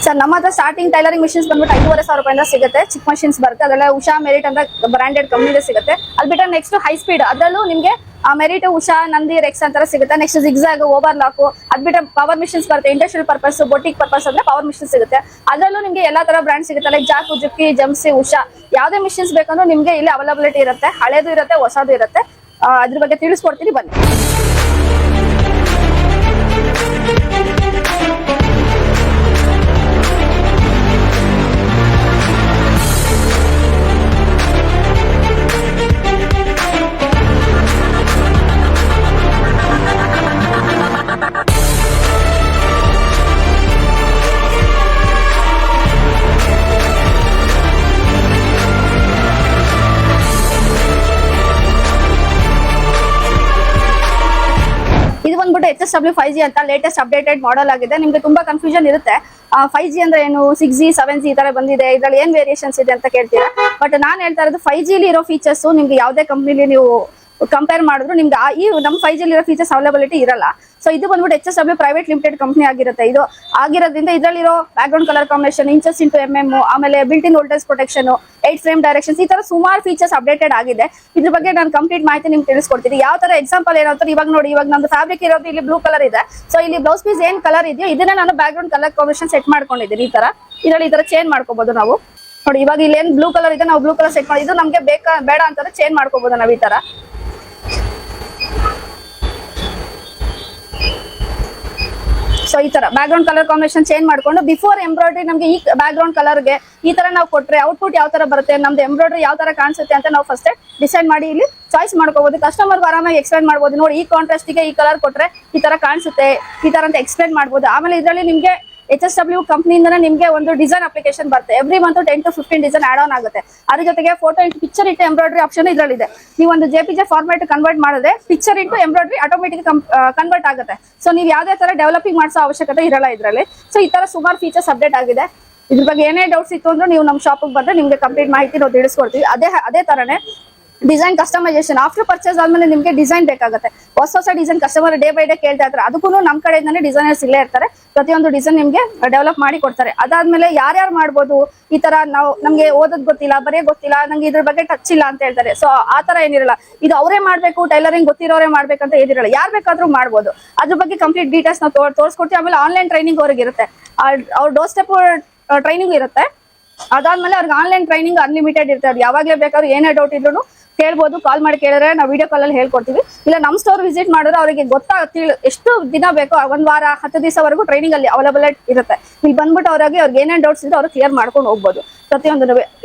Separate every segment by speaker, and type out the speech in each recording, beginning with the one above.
Speaker 1: Sir ನಮ್ಮ ಹತ್ರ starting tailoring missions ಬಂದ್ಬಿಟ್ಟು 5,500 ರೂಪಾಯಿಂದ ಸಿಗುತ್ತೆ. ಚಿಕ್ಕ ಮಷಿನ್ಸ್ ಬರುತ್ತೆ, ಅದೆಲ್ಲ ಉಷಾ ಮೆರಿಟ್ ಅಂತ ಬ್ರಾಂಡೆಡ್ ಕಂಪ್ನಿದೆ ಸಿಗುತ್ತೆ. ಅದು ಬಿಟ್ಟರೆ ನೆಕ್ಸ್ಟ್ ಹೈ ಸ್ಪೀಡ್, ಅದರಲ್ಲೂ ನಿಮಗೆ ಮೆರಿಟ್, ಉಷಾ, ನಂದಿ, ರೆಕ್ಸ್ ಅಂತರ ಸಿಗುತ್ತೆ. ನೆಕ್ಸ್ಟ್ ಜಿಗ್ಜಾಗ್, ಓವರ್ಲಾಕ್, ಅದು ಬಿಟ್ಟರೆ ಪವರ್ ಮಿಷನ್ಸ್ ಬರುತ್ತೆ. ಇಂಡಸ್ಟ್ರಿಯಲ್ ಪರ್ಪಸ್, ಬೊಟಿಕ್ ಪರ್ಪಸ್ ಅಂದ್ರೆ ಪವರ್ ಮಿಷನ್ ಸಿಗುತ್ತೆ. ಅದರಲ್ಲೂ ನಿಮಗೆ ಎಲ್ಲಾ ತರ ಬ್ರಾಂಡ್ ಸಿಗುತ್ತೆ. ಲೈಕ್ ಜಾಕು, ಜುಕ್ಕಿ, ಜಮ್ಸಿ, ಉಷಾ, ಯಾವುದೇ ಮಿಷನ್ಸ್ ಬೇಕಂದ್ರೂ ನಿಮಗೆ ಇಲ್ಲಿ ಅವೈಲಬಿಲಿಟಿ ಇರುತ್ತೆ. ಹಳೇದು ಇರುತ್ತೆ, ಹೊಸದು ಇರುತ್ತೆ. ಅದ್ರ ಬಗ್ಗೆ ತಿಳಿಸ್ಕೊಡ್ತೀನಿ ಬನ್ನಿ. ಇದು ಬಂದ್ಬಿಟ್ಟು HSW 5G ಅಂತ ಲೇಟೆಸ್ಟ್ ಅಪ್ಡೇಟೆಡ್ ಮಾಡೆಲ್ ಆಗಿದೆ. ನಿಮ್ಗೆ ತುಂಬಾ ಕನ್ಫ್ಯೂಷನ್ ಇರುತ್ತೆ, 5G ಅಂದ್ರೆ ಏನು, 6G 7G ಈ ತರ ಬಂದಿದೆ, ಇದ್ರಲ್ಲಿ ಏನ್ ವೇರಿಯೇಷನ್ಸ್ ಇದೆ ಅಂತ ಕೇಳ್ತೀರಾ. ಬಟ್ ನಾನ್ ಹೇಳ್ತಾ ಇರೋದು 5G ಇರೋ ಫೀಚರ್ಸ್ ನಿಮ್ಗೆ ಯಾವುದೇ ಕಂಪ್ನಿಲಿ ನೀವು ಕಂಪೇರ್ ಮಾಡಿದ್ರು ನಿಮ್ಗೆ ಈ ನಮ್ಮ 5G ಇರೋ ಫೀಚರ್ಸ್ ಅವೈಲಬಿಲಿಟಿ ಇರಲ್ಲ. ಸೊ ಇದು ಬಂದ್ಬಿಟ್ಟು HSW ಪ್ರೈವೇಟ್ ಲಿಮಿಟೆಡ್ ಕಂಪ್ನಿ ಆಗಿರುತ್ತೆ. ಇದು ಆಗಿರೋದ್ರಿಂದ ಇದರಲ್ಲಿರೋ background colour combination, inches into MM, ಆಮೇಲೆ built in voltage protection, 8 frame directions, ಈ ತರ ಸುಮಾರು ಫೀಚರ್ಸ್ ಅಪ್ಡೇಟೆಡ್ ಆಗಿದೆ. ಇದ್ರ ಬಗ್ಗೆ ನಾನು ಕಂಪ್ಲೀಟ್ ಮಾಹಿತಿ ನಿಮ್ಗೆ ತಿಳಿಸ್ಕೊಡ್ತೀನಿ. ಯಾವ ತರ ಎಕ್ಸಾಂಪಲ್ ಏನಂತಾರೆ, ಇವಾಗ ನೋಡಿ, ಇವಾಗ ನಮ್ದು ಫ್ಯಾಬ್ರಿಕ್ ಇರೋದು ಇಲ್ಲಿ ಬ್ಲೂ ಕಲರ್ ಇದೆ. ಸೊ ಇಲ್ಲಿ ಬ್ಲೌಸ್ ಪೀಸ್ ಏನ್ ಕಲರ್ ಇದೆಯೋ ಇದನ್ನ ನಾನು ಬ್ಯಾಕ್ಗ್ರೌಂಡ್ ಕಲರ್ ಕಾಂಬಿನೇಷನ್ ಸೆಟ್ ಮಾಡ್ಕೊಂಡಿದ್ದೀನಿ. ಈ ತರ ಇದರಲ್ಲಿ ಈ ತರ ಚೇಂಜ್ ಮಾಡ್ಕೋಬಹುದು ನಾವು. ನೋಡಿ, ಇವಾಗ ಇಲ್ಲಿ ಏನ್ ಬ್ಲೂ ಕಲರ್ ಇದೆ, ನಾವು ಬ್ಲೂ ಕಲರ್ ಸೆಟ್ ಮಾಡಿ, ಇದು ನಮ್ಗೆ ಬೇಡ ಅಂತಂದ್ರೆ ಚೇಂಜ್ ಮಾಡ್ಕೋಬಹುದು ನಾವು ಈ ತರ. ಸೊ ಈ ತರ ಬ್ಯಾಕ್ಗ್ರೌಂಡ್ ಕಲರ್ ಕಾಂಬಿನೇಷನ್ ಚೇಂಜ್ ಮಾಡ್ಕೊಂಡು ಬಿಫೋರ್ ಎಂಬ್ರಾಯ್ಡ್ರಿ ನಮ್ಗೆ ಈ ಬ್ಯಾಕ್ಗ್ರೌಂಡ್ ಕಲರ್ಗೆ ಈ ತರ ನಾವು ಕೊಟ್ರೆ ಔಟ್ಪುಟ್ ಯಾವ ತರ ಬರುತ್ತೆ, ನಮ್ದು ಎಂಬ್ರಾಯ್ಡ್ರಿ ಯಾವ ತರ ಕಾಣಿಸುತ್ತೆ ಅಂತ ನಾವು ಫಸ್ಟ್ ಡಿಸೈಡ್ ಮಾಡಿ ಇಲ್ಲಿ ಚಾಯ್ಸ್ ಮಾಡ್ಕೋಬಹುದು. ಕಸ್ಟಮರ್ಗೆ ಆರಾಮಾಗಿ ಎಕ್ಸ್ಪ್ಲೈನ್ ಮಾಡ್ಬೋದು. ನೋಡಿ, ಈ ಕಾಂಟ್ರಾಸ್ಟಿಗೆ ಈ ಕಲರ್ ಕೊಟ್ರೆ ಈ ತರ ಕಾಣಿಸುತ್ತೆ, ಈ ತರ ಅಂತ ಎಕ್ಸ್ಪ್ಲೈನ್ ಮಾಡ್ಬೋದು. ಆಮೇಲೆ ಇದರಲ್ಲಿ ನಿಮ್ಗೆ HSW ಕಂಪ್ನಿಯಿಂದನೇ ನಿಮ್ಗೆ ಒಂದು ಡಿಸೈನ್ ಅಪ್ಲಿಕೇಶನ್ ಬರುತ್ತೆ. Every month 10 to 15 design add on ಆಗುತ್ತೆ. ಅದ್ರ ಜೊತೆಗೆ photo into picture into embroidery option ಇದರಲ್ಲಿದೆ. ನೀವು ಒಂದು JPG ಫಾರ್ಮ್ಯಾಟ್ ಕನ್ವರ್ಟ್ ಮಾಡಿದ್ರೆ picture into embroidery automatic convert ಆಗುತ್ತೆ. ಸೊ ನೀವು ಯಾವುದೇ ತರ ಡೆವಲಪಿಂಗ್ ಮಾಡಿಸೋ ಅವಶ್ಯಕತೆ ಇರಲ್ಲ ಇದರಲ್ಲಿ. ಸೊ ಈ ತರ ಸುಮಾರು ಫೀಚರ್ಸ್ ಅಪ್ಡೇಟ್ ಆಗಿದೆ. ಇದ್ರ ಬಗ್ಗೆ ಏನೇ ಡೌಟ್ಸ್ ಇತ್ತು ಅಂದ್ರೆ ನೀವು ನಮ್ಮ ಶಾಪಿಗೆ ಬಂದ್ರೆ ನಿಮ್ಗೆ ಕಂಪ್ಲೀಟ್ ಮಾಹಿತಿ ನಾವು ತಿಳಿಸ್ಕೊಡ್ತೀವಿ. ಅದೇ ತರನೇ ಡಿಸೈನ್ ಕಸ್ಟಮೈಸೇಷನ್ ಆಫ್ಟರ್ ಪರ್ಚೇಸ್ ಆದ್ಮೇಲೆ ನಿಮ್ಗೆ ಡಿಸೈನ್ ಬೇಕಾಗುತ್ತೆ. ಹೊಸ design customer day by day ಕೇಳ್ತಾ ಇರ್ತಾರೆ. ಅದಕ್ಕೂ ನಮ್ಮ ಕಡೆಯಿಂದಾನೆ ಡಿಸೈನರ್ಸ್ ಇಲ್ಲೇ ಇರ್ತಾರೆ. ಪ್ರತಿಯೊಂದು ಡಿಸೈನ್ ನಿಮ್ಗೆ ಡೆವಲಪ್ ಮಾಡಿ ಕೊಡ್ತಾರೆ. ಅದಾದ್ಮೇಲೆ ಯಾರ್ಯಾರು ಮಾಡ್ಬೋದು, ಈ ತರ ನಮ್ಗೆ ಓದೋದ್ ಗೊತ್ತಿಲ್ಲ, ಬರೀ ಗೊತ್ತಿಲ್ಲ, ನಂಗೆ ಇದ್ರ ಬಗ್ಗೆ ಟಚ್ ಇಲ್ಲ ಅಂತ ಹೇಳ್ತಾರೆ. ಸೊ ಆ ತರ ಏನಿರಲ್ಲ, ಇದು ಅವರೇ ಮಾಡ್ಬೇಕು, ಟೈಲರಿಂಗ್ ಗೊತ್ತಿರೋರೇ ಮಾಡ್ಬೇಕಂತ ಏನಿರಲ್ಲ, ಯಾರು ಬೇಕಾದ್ರೂ ಮಾಡ್ಬೋದು. ಅದ್ರ ಬಗ್ಗೆ ಕಂಪ್ಲೀಟ್ ಡೀಟೇಲ್ಸ್ ನಾವು ತೋರಿಸ್ಕೊಡ್ತೀವಿ. ಆಮೇಲೆ ಆನ್ಲೈನ್ ಟ್ರೈನಿಂಗ್ ಅವ್ರಿಗೆ ಇರುತ್ತೆ, ಅವ್ರ ಡೋರ್ ಸ್ಟೆಪ್ ಟ್ರೈನಿಂಗ್ ಇರುತ್ತೆ. ಅದಾದ್ಮೇಲೆ ಅವ್ರಿಗೆ ಆನ್ಲೈನ್ ಟ್ರೈನಿಂಗ್ ಅನ್ಲಿಮಿಟೆಡ್ ಇರ್ತದೆ. ಯಾವಾಗಲೇ ಬೇಕಾದ್ರೂ ಏನೇ ಡೌಟ್ ಇದ್ರು ಕೇಳ್ಬೋದು. ಕಾಲ್ ಮಾಡಿ ಕೇಳಿದ್ರೆ ನಾವು ವಿಡಿಯೋ ಕಾಲಲ್ಲಿ ಹೇಳ್ಕೊಡ್ತೀವಿ. ಇಲ್ಲ ನಮ್ಮ ಸ್ಟೋರ್ ವಿಸಿಟ್ ಮಾಡಿದ್ರೆ ಅವರಿಗೆ ಎಷ್ಟು ದಿನ ಬೇಕೋ, 1 ವಾರ 10 ದಿವಸವರೆಗೂ ಟ್ರೈನಿಂಗ್ ಅಲ್ಲಿ ಅವೈಲಬಲ್ ಇರುತ್ತೆ. ಇಲ್ಲಿ ಬಂದ್ಬಿಟ್ಟು ಅವ್ರಿಗೆ ಏನೇನು ಡೌಟ್ಸ್ ಇದೆ ಅವ್ರು ಕ್ಲಿಯರ್ ಮಾಡ್ಕೊಂಡು ಹೋಗ್ಬೋದು. ಪ್ರತಿಯೊಂದು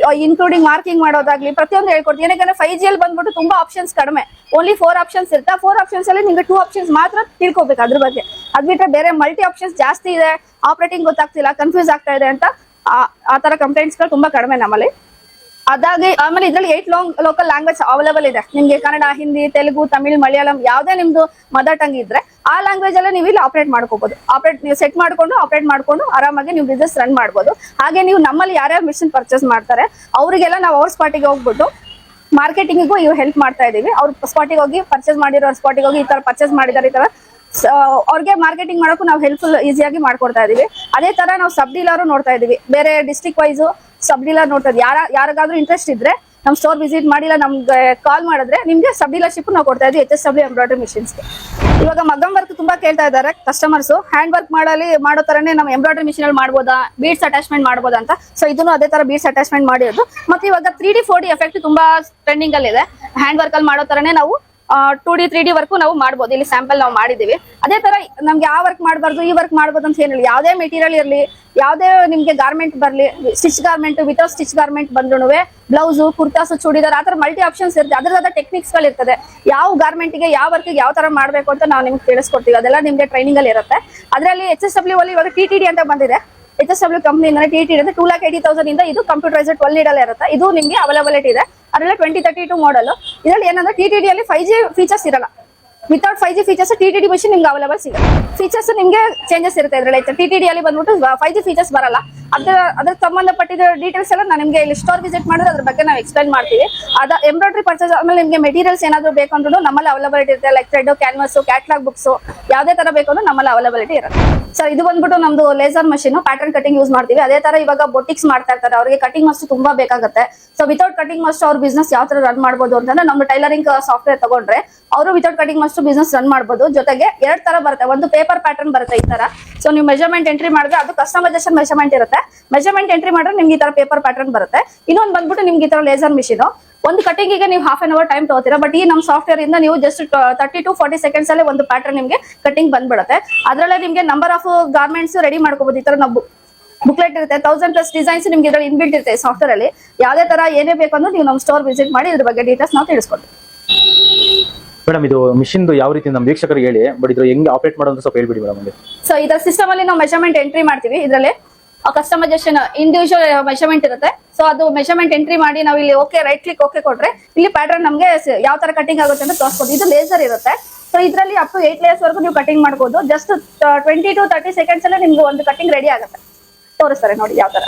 Speaker 1: ಇನ್ಕ್ಲೂಡಿಂಗ್ ಮಾರ್ಕಿಂಗ್ ಮಾಡೋದಾಗ್ಲಿ ಪ್ರತಿಯೊಂದು ಹೇಳ್ಕೊಡ್ತೀವಿ. ಏನಕ್ಕೆ 5G ಅಲ್ಲಿ ಬಂದ್ಬಿಟ್ಟು ತುಂಬಾ ಆಪ್ಷನ್ಸ್ ಕಡಿಮೆ, ಓನ್ಲಿ 4 ಆಪ್ಷನ್ಸ್ ಇರುತ್ತೆ. 4 ಆಪ್ಷನ್ಸ್ ಅಲ್ಲಿ ನಿಮ್ಗೆ 2 ಆಪ್ಷನ್ಸ್ ಮಾತ್ರ ತಿಳ್ಕೊಬೇಕು ಅದ್ರ ಬಗ್ಗೆ. ಅದ್ ಬಿಟ್ರೆ ಬೇರೆ ಮಲ್ಟಿ ಆಪ್ಷನ್ಸ್ ಜಾಸ್ತಿ ಇದೆ, ಆಪರೇಟಿಂಗ್ ಗೊತ್ತಾಗ್ತಿಲ್ಲ, ಕನ್ಫ್ಯೂಸ್ ಆಗ್ತಾ ಇದೆ ಅಂತ ಆ ತರ ಕಂಪ್ಲೇಂಟ್ಸ್ಗಳು ತುಂಬಾ ಕಡಿಮೆ ನಮ್ಮಲ್ಲಿ. ಅದಾಗಿ ಆಮೇಲೆ ಇದ್ರಲ್ಲಿ 8 ಲೋಕಲ್ ಲ್ಯಾಂಗ್ವೇಜ್ ಅವೈಲೇಬಲ್ ಇದೆ. ನಿಮ್ಗೆ ಕನ್ನಡ, ಹಿಂದಿ, ತೆಲುಗು, ತಮಿಳ್, ಮಲಯಾಳಂ ಯಾವುದೇ ನಿಮ್ದು ಮದರ್ ಟಂಗ್ ಇದ್ರೆ ಆ ಲ್ಯಾಂಗ್ವೇಜ್ ಅಲ್ಲೇ ನೀವು ಇಲ್ಲಿ ಆಪರೇಟ್ ಮಾಡ್ಕೋಬಹುದು. ನೀವು ಸೆಟ್ ಮಾಡ್ಕೊಂಡು ಆಪರೇಟ್ ಮಾಡ್ಕೊಂಡು ಆರಾಮಾಗಿ ನೀವು ಬಿಸ್ನೆಸ್ ರನ್ ಮಾಡ್ಬೋದು. ಹಾಗೆ ನೀವು ನಮ್ಮಲ್ಲಿ ಯಾರ್ಯಾರು ಮಿಷನ್ ಪರ್ಚೇಸ್ ಮಾಡ್ತಾರೆ ಅವರಿಗೆಲ್ಲ ನಾವು ಅವ್ರ ಸ್ಪಾಟಿಗೆ ಹೋಗ್ಬಿಟ್ಟು ಮಾರ್ಕೆಟಿಂಗಿಗೂ ಇವು ಹೆಲ್ಪ್ ಮಾಡ್ತಾ ಇದೀವಿ. ಅವ್ರ ಸ್ಪಾಟಿಗೆ ಹೋಗಿ ಪರ್ಚೇಸ್ ಮಾಡಿರೋ ಸ್ಪಾಟಿಗೆ ಹೋಗಿ ಈ ತರ ಪರ್ಚೇಸ್ ಮಾಡಿದಾರೆ, ಈ ತರ ಅವ್ರಿಗೆ ಮಾರ್ಕೆಟಿಂಗ್ ಮಾಡೋಕ್ಕೂ ನಾವು ಹೆಲ್ಪ್ಫುಲ್ ಈಸಿಯಾಗಿ ಮಾಡ್ಕೊಡ್ತಾ ಇದೀವಿ. ಅದೇ ತರ ನಾವು ಸಬ್ ಡೀಲರು ನೋಡ್ತಾ ಇದೀವಿ. ಬೇರೆ ಡಿಸ್ಟ್ರಿಕ್ಟ್ ವೈಸು ಸಬ್ ಡೀಲರ್ ನೋಡ್ತಾ ಇದ್ದೀವಿ. ಯಾರಿಗಾದ್ರೂ ಇಂಟ್ರೆಸ್ಟ್ ಇದ್ರೆ ನಮ್ಮ ಸ್ಟೋರ್ ವಿಸಿಟ್ ಮಾಡಿಲ್ಲ ನಮ್ಗೆ ಕಾಲ್ ಮಾಡಿದ್ರೆ ನಿಮ್ಗೆ ಸಬ್ ಡೀಲರ್ಶಿಪ್ ನಾವು ಕೊಡ್ತಾ ಇದೀವಿ HSW ಎಂಬ್ರಾಯ್ಡ್ರಿ ಮಿಷನ್ಸ್ಗೆ. ಇವಾಗ ಮಗಮ್ ವರ್ಕ್ ತುಂಬಾ ಕೇಳ್ತಾ ಇದ್ದಾರೆ ಕಸ್ಟಮರ್ಸ್. ಹ್ಯಾಂಡ್ ವರ್ಕ್ ಮಾಡೋ ತರನೇ ನಮ್ಮ ಎಂಬ್ರಾಯ್ಡ್ರಿ ಮಿಷನ್ ಅಲ್ಲಿ ಮಾಡ್ಬೋದಾ, ಬೀಡ್ಸ್ ಅಟ್ಯಾಚ್ಮೆಂಟ್ ಮಾಡ್ಬೋದಾ ಅಂತ. ಸೊ ಇದನ್ನು ಅದೇ ತರ ಬೀಡ್ಸ್ ಅಟ್ಯಾಚ್ಮೆಂಟ್ ಮಾಡಿರೋದು. ಮತ್ತೆ ಇವಾಗ 3D 4D ಎಫೆಕ್ಟ್ ತುಂಬಾ ಟ್ರೆಂಡಿಂಗ್ ಅಲ್ಲಿ ಇದೆ. ಹ್ಯಾಂಡ್ ವರ್ಕ್ ಅಲ್ಲಿ ಮಾಡೋ ತರನೇ ನಾವು 2D 3D ವರ್ಕು ನಾವು ಮಾಡ್ಬೋದು. ಇಲ್ಲಿ ಸ್ಯಾಂಪಲ್ ನಾವು ಮಾಡಿದೀವಿ. ಅದೇ ತರ ನಮ್ಗೆ ಯಾವ ವರ್ಕ್ ಮಾಡಬಾರ್ದು, ಈ ವರ್ಕ್ ಮಾಡ್ಬೋದು ಅಂತ ಏನಿಲ್ಲ. ಯಾವುದೇ ಮೆಟೀರಿಯಲ್ ಇರಲಿ, ಯಾವುದೇ ನಿಮ್ಗೆ ಗಾರ್ಮೆಂಟ್ ಬರಲಿ, stitch garment, without stitch garment ಬಂದ್ರು ಬ್ಲೌಸು, ಕುರ್ತಾಸು, ಚೂಡಿದಾರ್ ಆ ತರ ಮಲ್ಟಿ ಆಪ್ಷನ್ಸ್ ಇರುತ್ತೆ. ಅದ್ರದಾದ ಟೆಕ್ನಿಕ್ಸ್ ಗಳು ಇರ್ತದೆ. ಯಾವ ಗಾರ್ಮೆಂಟ್ಗೆ ಯಾವ ವರ್ಕ್ಗೆ ಯಾವ ತರ ಮಾಡ್ಬೇಕು ಅಂತ ನಾವು ನಿಮ್ಗೆ ತಿಳಿಸ್ಕೊಡ್ತೀವಿ. ಅದೆಲ್ಲ ನಿಮ್ಗೆ ಟ್ರೈನಿಂಗ್ ಅಲ್ಲಿ ಇರುತ್ತೆ. ಅದರಲ್ಲಿ HSW ಅಲ್ಲಿ ಇವಾಗ TTD ಅಂತ ಬಂದಿದೆ. HSW ಕಂಪ್ನಿಯಿಂದ TTD ಅಂದ್ರೆ 2,80,000 ಇಂದ ಇದು ಕಂಪ್ಯೂಟರೈಸ್ಡ್ 12 ನೀಡಲ್ ಇರುತ್ತೆ. ಇದು ನಿಮ್ಗೆ ಅವೈಲಬಿಲಿಟಿ ಇದೆ. ಅದರಲ್ಲಿ 2032 ಮಾಡಲ್. ಇದರಲ್ಲಿ ಏನಂದ್ರೆ TTD ಅಲ್ಲಿ 5G ಫೀಚರ್ಸ್ ಇರಲ್ಲ. Without 5G features TTD machine ನಿಮ್ಗೆ ಅವೈಲೇಬಲ್ ಸಿಗುತ್ತೆ. ಫೀಚರ್ಸ್ ನಿಮ್ಗೆ ಚೇಂಜಸ್ ಇರುತ್ತೆ ಇದರಲ್ಲಿ. TTD ಅಲ್ಲಿ ಬಂದ್ಬಿಟ್ಟು 5G ಫೀಚರ್ಸ್ ಬರಲ್ಲ. ಅದ್ರ ಸಂಬಂಧಪಟ್ಟಿದ ಡೀಟೇಲ್ಸ್ ಎಲ್ಲ ನಾನು ನಿಮ್ಗೆ ಇಲ್ಲಿ ಸ್ಟೋರ್ ವಿಸಿಟ್ ಮಾಡಿದ್ರೆ ಅದ್ರ ಬಗ್ಗೆ ನಾವು ಎಕ್ಸ್ಪ್ಲೈನ್ ಮಾಡ್ತೀವಿ. ಅದ ಎಂಬ್ರಾಯ್ಡ್ರಿ ಪರ್ಚೇಸ್ ಆದ್ಮೇಲೆ ನಿಮ್ಗೆ ಮೆಟೀರಿಯಲ್ಸ್ ಏನಾದ್ರು ಬೇಕು ಅಂದ್ರೂ ನಮ್ಮಲ್ಲಿ ಅವೈಲಬಿಲಿಟಿ ಇರುತ್ತೆ. Like thread, canvas, catalogue books ಯಾವುದೇ ತರ ಬೇಕು ಅಂದ್ರೆ ನಮ್ಮಲ್ಲಿ ಅವೈಲಬಿಲಿಟಿ ಇರುತ್ತೆ. ಸರ್ ಇದು ಬಂದ್ಬಿಟ್ಟು ನಮ್ದು laser machine, pattern cutting use ಮಾಡ್ತೀವಿ. ಅದೇ ತರ ಇವಾಗ ಬೊಟಿಕ್ಸ್ ಮಾಡ್ತಾ ಇರ್ತಾರೆ, ಅವರಿಗೆ ಕಟಿಂಗ್ ಮಸ್ಟ್ ತುಂಬಾ ಬೇಕಾಗುತ್ತೆ. ಸೊ ವಿತೌಟ್ ಕಟಿಂಗ್ ಮಸ್ಟ್ ಅವ್ರ ಬಿಸ್ನೆಸ್ ಯಾವ ತರ ರನ್ ಮಾಡ್ಬೋದು ಅಂತಂದ್ರೆ ನಮ್ದು ಟೈಲರಿಂಗ್ ಸಾಫ್ಟ್ವೇರ್ ತಗೊಂಡ್ರೆ ಅವರು without cutting must business run ಮಾಡ್ಬೋದು. ಜೊತೆಗೆ 2 ತರ ಬರುತ್ತೆ. ಒಂದು ಪೇಪರ್ ಪ್ಯಾಟರ್ನ್ ಬರುತ್ತೆ ಈ ತರ. ಸೊ ನೀವು ಮೆಜರ್ಮೆಂಟ್ ಎಂಟ್ರಿ ಮಾಡಿದ್ರೆ ಅದು ಕಸ್ಟಮೈಸೇಷನ್ ಮೆಜರ್ಮೆಂಟ್ ಇರುತ್ತೆ. ಮೆಜರ್ಮೆಂಟ್ ಎಂಟ್ರಿ ಮಾಡಿದ್ರೆ ನಿಮ್ಗೆ ಈ ತರ ಪೇಪರ್ ಪ್ಯಾಟರ್ನ್ ಬರುತ್ತೆ. ಇನ್ನೊಂದು ಬಂದ್ಬಿಟ್ಟು ನಿಮ್ಗೆ ಈ ತರ ಲೇಸರ್ ಮಿಷಿನ್. ಒಂದು ಕಟಿಂಗ್ ಗೆ ನೀವು ಹಾಫ್ ಅನ್ ಅವರ್ ಟೈಮ್ ತಗೋತೀರಾ, ಬಟ್ ಈ ನಮ್ಮ ಸಾಫ್ಟ್ವೇರ್ ಇಂದ ನೀವು ಜಸ್ಟ್ 30 to 40 ಸೆಕೆಂಡ್ಸ್ ಅಲ್ಲಿ ಒಂದು ಪ್ಯಾಟರ್ನ್ ನಿಮ್ಗೆ ಕಟಿಂಗ್ ಬಂದ್ಬಿಡುತ್ತೆ. ಅದರಲ್ಲೇ ನಿಮ್ಗೆ ನಂಬರ್ ಆಫ್ ಗಾರ್ಮೆಂಟ್ಸ್ ರೆಡಿ ಮಾಡ್ಕೋಬಹುದು. ಈ ತರ ನಾವು ಬುಕ್ಲೆಟ್ ಇರುತ್ತೆ, 1000+ ಡಿಸೈನ್ಸ್ ನಿಮ್ಗೆ ಇದರಲ್ಲಿ ಇನ್ಬಿಲ್ಟ್ ಇರುತ್ತೆ ಸಾಫ್ಟ್ವೇರ್ ಅಲ್ಲಿ. ಯಾವುದೇ ತರ ಏನೇ ಬೇಕು ಅಂದ್ರೆ ನೀವು ನಮ್ಮ ಸ್ಟೋರ್ ವಿಸಿಟ್ ಮಾಡಿ ಇದ್ರ ಬಗ್ಗೆ ಡೀಟೇಲ್ಸ್ ನಾವು ತಿಳಿಸ್ಕೊಡ್ತೀವಿ.
Speaker 2: ಮೇಡಮ್ ಇದು ಮಿಷಿನ್ ಯಾವ ರೀತಿ ನಮ್ಮ ವೀಕ್ಷಕರಿಗೆ ಹೇಳಿ, ಬಟ್ ಇದ್ರ ಹೆಂಗೆ ಆಪರೇಟ್ ಮಾಡೋದು ಸ್ವಲ್ಪ ಹೇಳ್ಬಿಡಿ ಮೇಡಮ್.
Speaker 1: ಸೊ ಇದರ ಸಿಸ್ಟಮ್ ಅಲ್ಲಿ ನಾವು ಮೆಜರ್ಮೆಂಟ್ ಎಂಟ್ರಿ ಮಾಡ್ತೀವಿ. ಇದರಲ್ಲಿ ಕಸ್ಟಮೈಸೇಷನ್ ಇಂಡಿವಿಜುವಲ್ ಮೆಜರ್ಮೆಂಟ್ ಇರುತ್ತೆ. ಸೊ ಅದು ಮೆಜರ್ಮೆಂಟ್ ಎಂಟ್ರಿ ಮಾಡಿ ನಾವು ಇಲ್ಲಿ ಓಕೆ ರೈಟ್ ಕ್ಲಿಕ್ ಓಕೆ ಕೊಟ್ರೆ ಇಲ್ಲಿ ಪ್ಯಾಟರ್ನ್ ನಮಗೆ ಯಾವ ತರ ಕಟಿಂಗ್ ಆಗುತ್ತೆ ಅಂತ ತೋರಿಸ್ಬೋದು. ಇದು ಲೇಸರ್ ಇರುತ್ತೆ. ಸೊ ಇದರಲ್ಲಿ ಅಪ್ ಟು 8 ಲೇಯರ್ಸ್ ವರೆಗೂ ನೀವು ಕಟಿಂಗ್ ಮಾಡ್ಬೋದು. ಜಸ್ಟ್ 20 to 30 ಸೆಕೆಂಡ್ಸ್ ಅಲ್ಲೇ ನಿಮ್ಗೆ ಒಂದು ಕಟಿಂಗ್ ರೆಡಿ ಆಗುತ್ತೆ. ತೋರಿಸ್ತಾರೆ ನೋಡಿ ಯಾವ ತರ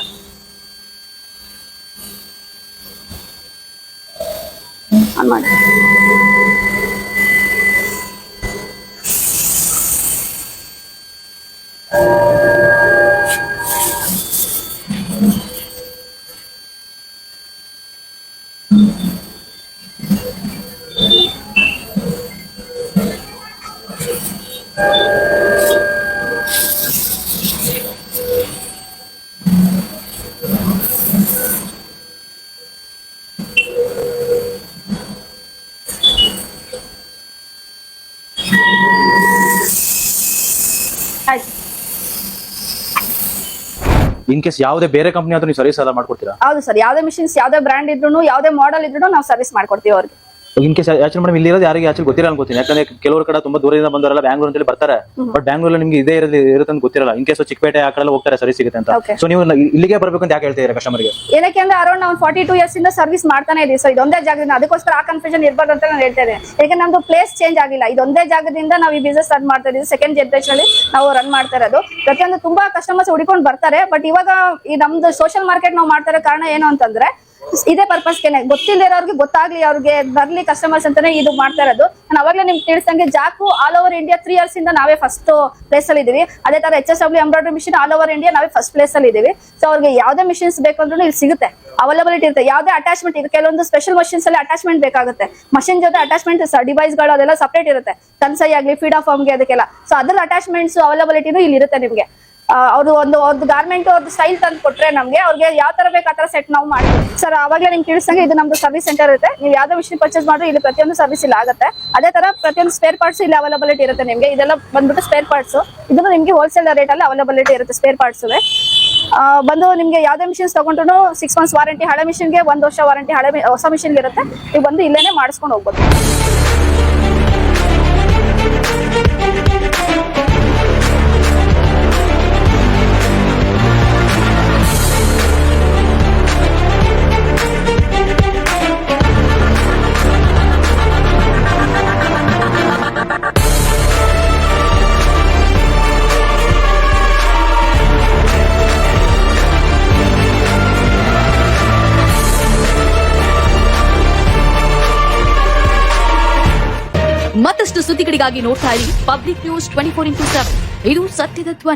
Speaker 1: ಆನ್ ಮಾಡಿ. ಆಯ್ತು.
Speaker 2: ಇನ್ ಕೇಸ್ ಯಾವುದೇ ಬೇರೆ ಕಂಪನಿ ಆದ್ರೂ ನೀವು ಸರ್ವಿಸ್ ಎಲ್ಲ ಮಾಡ್ಕೊಡ್ತೀರಾ?
Speaker 1: ಹೌದು ಸರ್, ಯಾವುದೇ ಮಿಷಿನ್ಸ್ ಯಾವುದೇ ಬ್ರ್ಯಾಂಡ್ ಇದ್ರು ಯಾವುದೇ ಮಾಡೆಲ್ ಇದ್ರು ನಾವು ಸರ್ವಿಸ್ ಮಾಡ್ಕೊಡ್ತೀವಿ ಅವ್ರಿಗೆ.
Speaker 2: ಇನ್ ಕೇಸ್ ಆಕ್ಚುಲಿ ಮೇಡಮ್ ಇಲ್ಲಿ ಇರೋದು ಯಾರಿಗೆ ಆಕ್ಚುಲಿ ಗೊತ್ತಿರಲ್ಲ ಅನ್ಕೋತೀನಿ. ಯಾಕಂದ್ರೆ ಕೆಲವರು ಕಡೆ ತುಂಬಾ ದೂರದಿಂದ ಬಂದವರೆಲ್ಲ ಬ್ಯಾಂಗ್ಳೂರ್ ಅಂತೇಳಿ ಬರ್ತಾರೆ, ಬಟ್ ಬ್ಯಾಂಗ್ಳೂರ್ ನಿಮ್ಗೆ ಇದೇ ಇರುತ್ತೆ ಅಂತ ಗೊತ್ತಿರಲ್ಲ. ಇನ್ ಕೇಸ್ ಚಿಕ್ಕಪೇಟೆ ಆ ಕಡೆ ಹೋಗ್ತಾರೆ ಸರ್ವಿಸ್ ಸಿಗುತ್ತೆ ಅಂತ. ಸೊ ನೀವು ಇಲ್ಲಿಗೆ ಬರ್ಬೇಕು ಅಂತ ಯಾಕೆ ಹೇಳ್ತೀರಾ ಕಸ್ಟಮರ್ಗೆ?
Speaker 1: ಏನಕ್ಕೆ ಅಂದ್ರೆ ಅರೌಂಡ್ ನಾವು 42 ಇಯರ್ಸ್ ಇಂದ ಸರ್ವಿಸ್ ಮಾಡ್ತಾನೆ ಇದೀವಿ. ಸೊ ಇದೊಂದೇ ಜಾಗದಿಂದ, ಅದಕ್ಕೋಸ್ಕರ ಆ ಕನ್ಫ್ಯೂಷನ್ ಇರ್ಬಾರ್ದು ಅಂತ ನಾನು ಹೇಳ್ತೇನೆ. ಯಾಕಂದ್ರೆ ನಮ್ದು ಪ್ಲೇಸ್ ಚೇಂಜ್ ಆಗಿಲ್ಲ, ಇದೊಂದೇ ಜಾಗದಿಂದ ನಾವು ಈ ಬಿಸ್ನೆಸ್ ರನ್ ಮಾಡ್ತಾ ಇದೀವಿ. ಸೆಕೆಂಡ್ ಜನರೇಷನ್ ಅಲ್ಲಿ ನಾವು ರನ್ ಮಾಡ್ತಾ ಇರೋದು. ಪ್ರತಿಯೊಂದು ತುಂಬಾ ಕಸ್ಟಮರ್ಸ್ ಹುಡುಕೊಂಡು ಬರ್ತಾರೆ. ಬಟ್ ಇವಾಗ ಈ ನಮ್ದು ಸೋಷಿಯಲ್ ಮಾರ್ಕೆಟ್ ನಾವು ಮಾಡ್ತಾ ಇರೋ ಕಾರಣ ಏನು ಅಂತಂದ್ರೆ ಇದೇ ಪರ್ಪಸ್ಗೆನೆ, ಗೊತ್ತಿಲ್ಲದವ್ರಿಗೆ ಗೊತ್ತಾಗ್ಲಿ, ಅವ್ರಿಗೆ ಬರ್ಲಿ ಕಸ್ಟಮರ್ಸ್ ಅಂತಾನೆ ಇದು ಮಾಡ್ತಾ ಇರೋದು. ನಾನು ಅವಾಗಲೇ ನಿಮ್ಗೆ ತಿಳಿಸಂಗೆ ಜಾಕು ಆಲ್ ಓವರ್ ಇಂಡಿಯಾ 3 ಇಯರ್ಸ್ ಇಂದ ನಾವೇ ಫಸ್ಟ್ ಪ್ಲೇಸ್ ಅಲ್ಲಿ ಇದೀವಿ. ಅದೇ ತರ HSW embroidery machine all over India ನಾವೇ ಫಸ್ಟ್ ಪ್ಲೇಸ್ ಅಲ್ಲಿ ಇದೀವಿ. ಸೊ ಅವ್ರಿಗೆ ಯಾವ್ದೇ ಮಿಷಿನ್ಸ್ ಬೇಕಂದ್ರೂ ಇಲ್ಲಿ ಸಿಗುತ್ತೆ, ಅವೈಲಬಿಲಿಟಿ ಇರುತ್ತೆ. ಯಾವ್ದೇ ಅಟ್ಯಾಚ್ಮೆಂಟ್, ಈಗ ಕೆಲವೊಂದು ಸ್ಪೆಷಲ್ ಮಷಿನ್ಸ್ ಅಲ್ಲಿ ಅಟ್ಯಾಚ್ಮೆಂಟ್ ಬೇಕಾಗುತ್ತೆ. ಮಷಿನ್ ಜೊತೆ ಅಟ್ಯಾಚ್ಮೆಂಟ್ ಡಿವೈಸ್ ಗಳು ಅದೆಲ್ಲ ಸಪರೇಟ್ ಇರುತ್ತೆ, ಕನ್ಸೈ ಆಗ್ಲಿ ಫೀಡ್ ಆಫ್ ಫಾರ್ಮ್ಗೆ ಅದಕ್ಕೆಲ್ಲ. ಸೊ ಅದ್ರ ಅಟ್ಯಾಚ್ಮೆಂಟ್ಸ್ ಅವೈಲಬಿಲಿಟಿನೂ ಇಲ್ಲಿ ಇರುತ್ತೆ ನಿಮ್ಗೆ. ಅವ್ರು ಅವ್ರದ್ದು ಗಾರ್ಮೆಂಟ್ ಅವ್ರದ್ದು ಸ್ಟೈಲ್ ತಂದು ಕೊಟ್ರೆ ನಮ್ಗೆ ಅವ್ರಿಗೆ ಯಾವ ತರ ಬೇಕು ಆ ತರ ಸೆಟ್ ನಾವು ಮಾಡ್ತೀವಿ ಸರ್. ಅವಾಗಲೇ ನಿಮ್ಗೆ ತಿಳಿಸಂಗೆ ಇದು ನಮ್ದು ಸರ್ವಿಸ್ ಸೆಂಟರ್ ಇರುತ್ತೆ. ನೀವು ಯಾವ್ದೋ ಮಿಷಿನ್ ಪರ್ಚೇಸ್ ಮಾಡಿದ್ರೆ ಇಲ್ಲಿ ಪ್ರತಿಯೊಂದು ಸರ್ವಿಸ್ ಇಲ್ಲಿ ಆಗುತ್ತೆ. ಅದೇ ತರ ಪ್ರತಿಯೊಂದು ಸ್ಪೇರ್ ಪಾರ್ಟ್ಸ್ ಇಲ್ಲಿ ಅವೈಲಬಿಲಿಟಿ ಇರುತ್ತೆ ನಿಮ್ಗೆ. ಇದೆಲ್ಲ ಬಂದ್ಬಿಟ್ಟು ಸ್ಪೇರ್ ಪಾರ್ಟ್ಸ್, ಇದನ್ನು ನಿಮ್ಗೆ ಹೋಲ್ಸೇಲ್ ರೇಟ್ ಅಲ್ಲಿ ಅವೈಲಬಿಲಿಟಿ ಇರುತ್ತೆ ಸ್ಪೇರ್ ಪಾರ್ಟ್ಸ್. ಬಂದು ನಿಮ್ಗೆ ಯಾವ್ದೇ ಮಿಷಿನ್ಸ್ ತಗೊಂಡ್ರು 6 months ವಾರಂಟಿ, ಹಳೆ ಮಿಷಿನ್ಗೆ 1 ವರ್ಷ ವಾರಂಟಿ, ಹೊಸ ಮಿಷಿನ್ಗೆ ಇರುತ್ತೆ. ನೀವು ಬಂದು ಇಲ್ಲೇನೆ ಮಾಡಿಸ್ಕೊಂಡು ಹೋಗ್ಬೋದು.
Speaker 3: ಮತ್ತಷ್ಟು ಸುದ್ದಿಗಳಿಗಾಗಿ ನೋಡ್ತಾ ಇರಿ ಪಬ್ಲಿಕ್ ನ್ಯೂಸ್ 24x7. ಇದು ಸತ್ಯದ ಧ್ವನಿ.